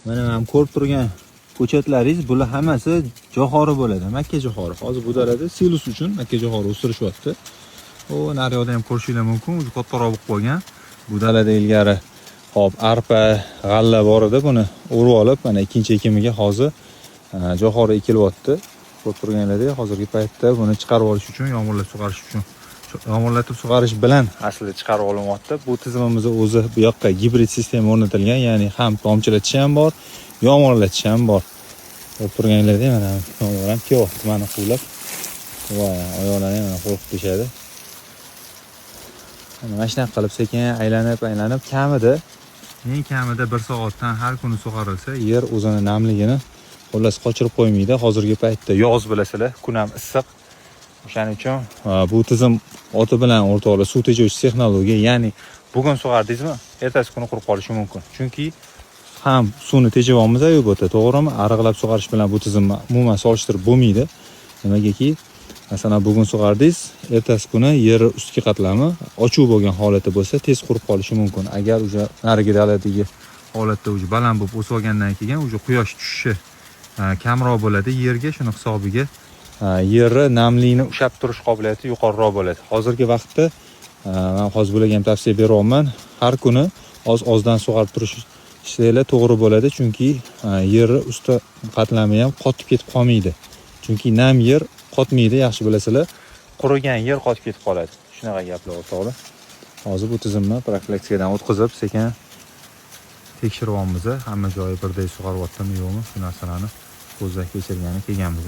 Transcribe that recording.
Mana ham ko'rib turgan ko'chatlaringiz bular hammasi jo'xori bo'ladi, makka jo'xori. Hozir bu dalada silus uchun makka jo'xori o'stirishyapti. O, naryoqda ham ko'rishingiz mumkin, o'zi kattaroq bo'lib qolgan. Bu dalada ilgari hop arpa, g'alla bor edi, buni o'rib olib, mana ikkinchi ekimiga hozir jo'xori ekilyapti. Ko'rib turganlaringizdek, hozirgi paytda buni chiqarib olish uchun, yomg'irlatib sug'arish bilan aslida chiqarib olinyapti. Bu tizimimiz o'zi bu yoqqa gibrid sistema o'rnatilgan, ya'ni ham tomchilatish ham bor, yomg'irlatish ham bor. Ko'rib turganlaringizdek, mana yomg'ir ham kelyapti, mana quvlab. Voy, oyoqlarni mana qo'rqib tushadi. Mana shunaqa qilib sekin aylanib kamida, eng kamida 1 soatdan har kuni sug'arilsa, yer o'zini namligini xullas qochirib qo'ymaydi. Hozirgi paytda yoz bilasizlar, kun ham issiq. O'shaning uchun bu tizim oti bilan o'rtoqlar suv tejovchi texnologiya, ya'ni bugun sug'ardingizmi, ertasi kuni qurib qolishi mumkin. Chunki ham suvni tejayapmiz ayobota, to'g'rimi? Ariqlab sug'arish bilan bu tizimni umuman solishtirib bo'lmaydi. Nimagaki, masalan, bugun sug'ardingiz, ertasi kuni yer ustki qatlami ochuv bo'lgan holatda bo'lsa, tez qurib qolishi mumkin. Agar o'sha narigi daladagi holatda o'sha baland bo'lib o'sib olgandan keyin o'sha quyosh tushishi kamroq bo'ladi yerga, shuni hisobiga yerni namlikni ushlab turish qobiliyati yuqoriroq bo'ladi. Hozirgi vaqtda men hozir bularga ham tavsiya beryapman. Har kuni oz-ozdan sug'arib turishingiz to'g'ri bo'ladi, chunki yer usti qatlami ham qotib ketib qolmaydi. Chunki nam yer qotmaydi, yaxshi bilasizlar. Qurigan yer qotib ketib qoladi. Shunaqa gaplar o'rtoqlar. Hozir bu tizimni profilaktikadan o'tkazib, sekin tekshiryapmiz. Hamma joyi birdek sug'aryaptimi yo'qmi, shu narsalarni ko'zdan kechirgani kelganmiz.